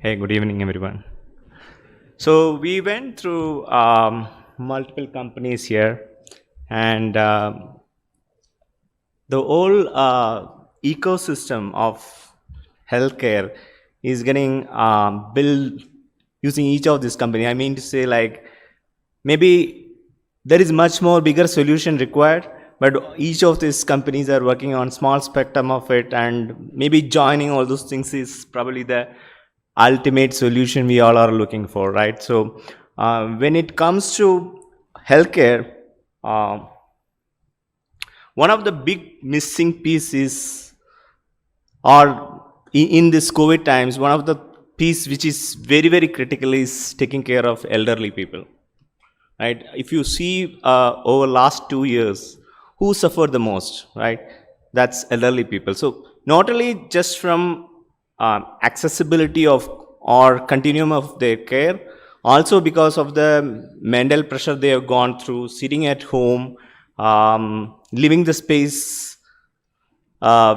Hey, good evening, everyone. So we went through multiple companies here, and the whole ecosystem of healthcare is getting built using each of these companies. I mean to say, like maybe there is much more bigger solution required, but each of these companies are working on small spectrum of it, and maybe joining all those things is probably the ultimate solution we all are looking for, right? So when it comes to healthcare, uh, one of the big missing pieces, or in this COVID times, one of the piece which is very very critical is taking care of elderly people, right? If you see over last 2 years, who suffered the most, right? That's elderly people. So not only just from accessibility of or continuum of their care, also because of the mental pressure they have gone through sitting at home, living the space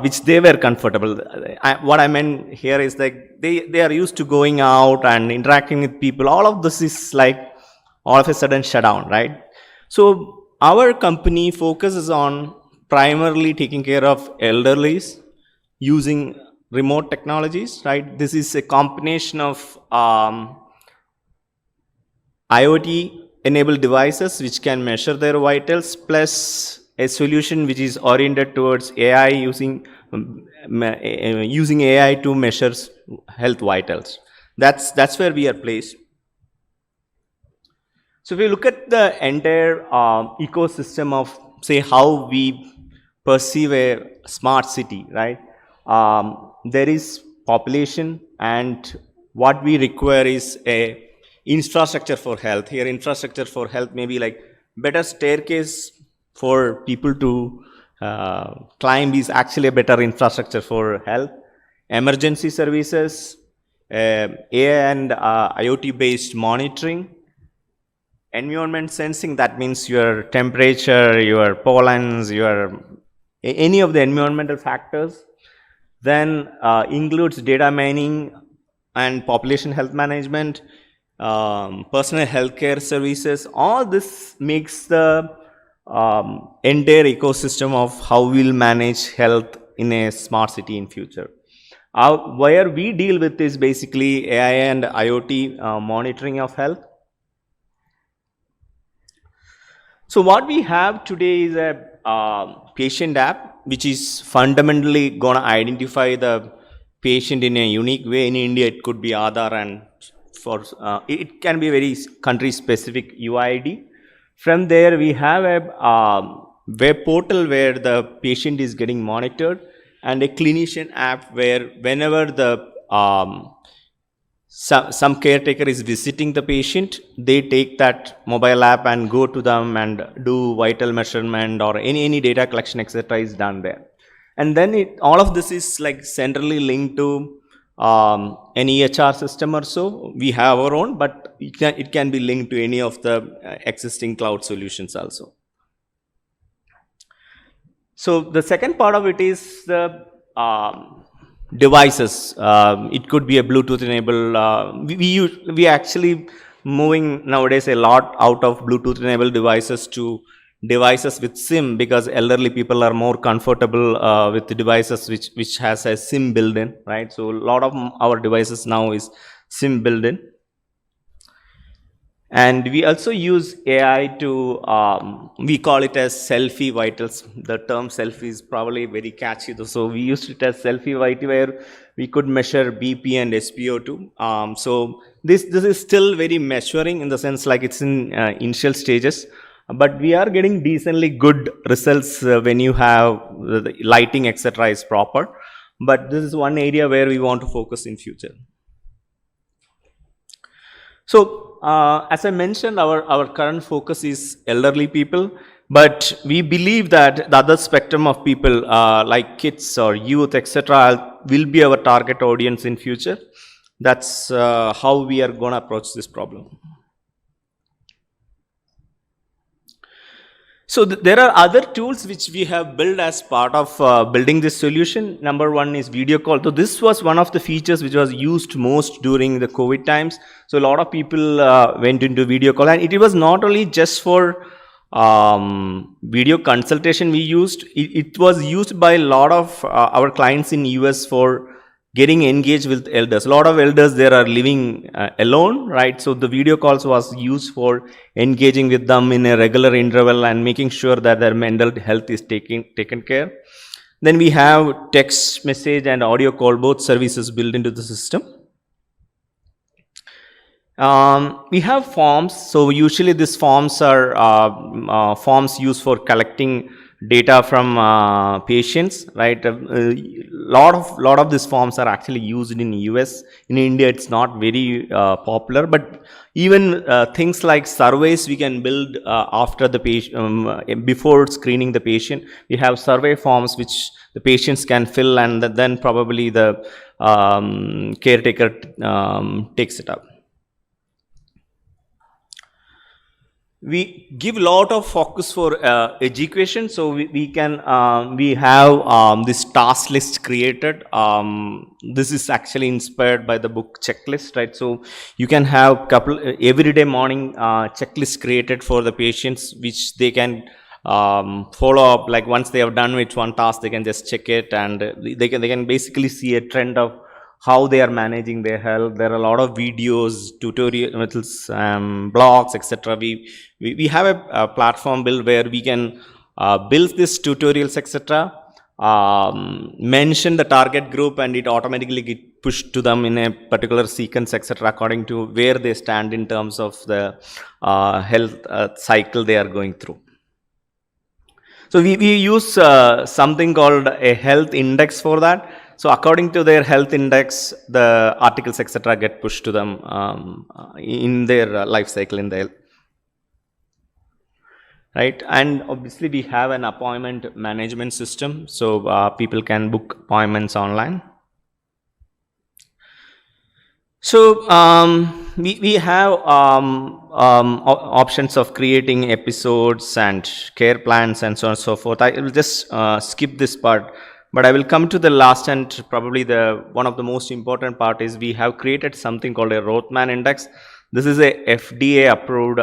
which they were comfortable. What I meant here is like they are used to going out and interacting with people. All of this is like all of a sudden shut down, right? So our company focuses on primarily taking care of elderlies using remote technologies, right? This is a combination of IoT enabled devices which can measure their vitals, plus a solution which is oriented towards AI using AI to measure health vitals. That's where we are placed. So if we look at the entire ecosystem of, say, how we perceive a smart city, right? There is population, and what we require is a infrastructure for health. Here, infrastructure for health may be like better staircase for people to climb is actually a better infrastructure for health. Emergency services, AI and IoT based monitoring, environment sensing, that means your temperature, your pollens, your any of the environmental factors. Then includes data mining and population health management, personal healthcare services. All this makes the entire ecosystem of how we'll manage health in a smart city in future. Where we deal with is basically AI and IoT monitoring of health. So what we have today is a patient app, which is fundamentally going to identify the patient in a unique way. In India, it could be Aadhaar, and for it can be very country specific UID. From there, we have a web portal where the patient is getting monitored, and a clinician app where whenever the some caretaker is visiting the patient, they take that mobile app and go to them and do vital measurement or any data collection, etc. is done there. And then all of this is like centrally linked to an EHR system or so. We have our own, but it can be linked to any of the existing cloud solutions also. So the second part of it is the devices. It could be a Bluetooth enabled. We actually moving nowadays a lot out of Bluetooth enabled devices to devices with SIM, because elderly people are more comfortable with the devices which has a SIM built in, right? So a lot of our devices now is SIM built in. And we also use AI to, we call it as selfie vitals. The term selfie is probably very catchy, though. So we used it as selfie vital, where we could measure BP and SpO2. So this is still very measuring in the sense like it's in initial stages, but we are getting decently good results when you have the lighting, etc. is proper. But this is one area where we want to focus in future. So, as I mentioned, our current focus is elderly people, but we believe that the other spectrum of people, like kids or youth, etc., will be our target audience in future. That's how we are going to approach this problem. So there are other tools which we have built as part of building this solution. Number one is video call. So this was one of the features which was used most during the COVID times. So a lot of people went into video call, and it was not only just for video consultation we used. It was used by a lot of our clients in US for getting engaged with elders. A lot of elders there are living alone, right? So the video calls was used for engaging with them in a regular interval and making sure that their mental health is taken care. Then we have text message and audio call, both services built into the system. We have forms. So usually these forms are forms used for collecting data from patients, right? Lot of these forms are actually used in US. In India, it's not very popular, but even things like surveys we can build after the patient, before screening the patient. We have survey forms which the patients can fill, and then probably the caretaker takes it up. We give a lot of focus for education. So we can we have this task list created. This is actually inspired by the book checklist, right? So you can have couple everyday morning checklist created for the patients, which they can follow up. Like once they have done with one task, they can just check it, and they can basically see a trend of how they are managing their health. There are a lot of videos, tutorials, blogs, etc. We have a platform built where we can build these tutorials, etc. Mention the target group, and it automatically get pushed to them in a particular sequence, etc., according to where they stand in terms of the health cycle they are going through. So we use something called a health index for that. So according to their health index, the articles, etc., get pushed to them in their life cycle in the health. Right, and obviously we have an appointment management system, so people can book appointments online. So we have options of creating episodes and care plans and so on and so forth. I will just skip this part, but I will come to the last and probably the one of the most important part is we have created something called a Rotman Index. This is a FDA approved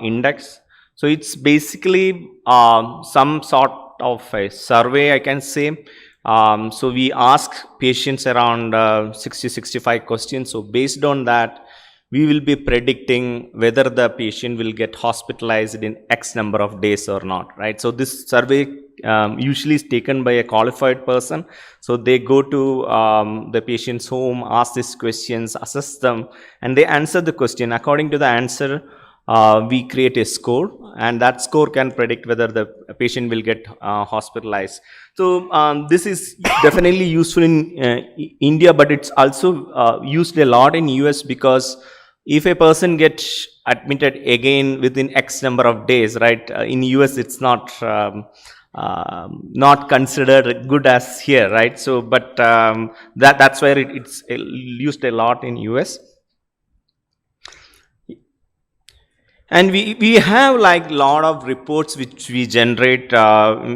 index. So it's basically some sort of a survey, I can say. So we ask patients around 60-65 questions. So based on that, we will be predicting whether the patient will get hospitalized in X number of days or not, right? So this survey usually is taken by a qualified person. So they go to the patient's home, ask these questions, assess them, and they answer the question. According to the answer, we create a score, and that score can predict whether the patient will get hospitalized. So this is definitely useful in India, but it's also used a lot in US, because if a person gets admitted again within X number of days, right, in US it's not considered good as here, right? So but that's where it's used a lot in US. And we have like lot of reports which we generate,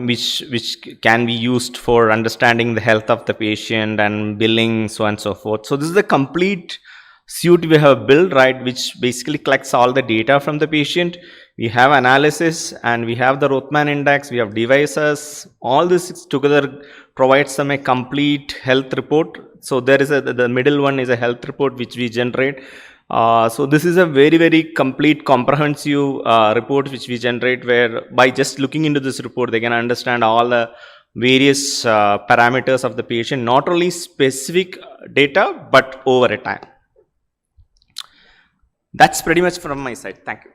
which can be used for understanding the health of the patient and billing, so on and so forth. So this is a complete suite we have built, right, which basically collects all the data from the patient. We have analysis, and we have the Rotman Index, we have devices. All this together provides them a complete health report. So there is the middle one is a health report which we generate. So this is a very complete comprehensive report which we generate, where by just looking into this report they can understand all the various parameters of the patient, not only specific data but over a time. That's pretty much from my side. Thank you.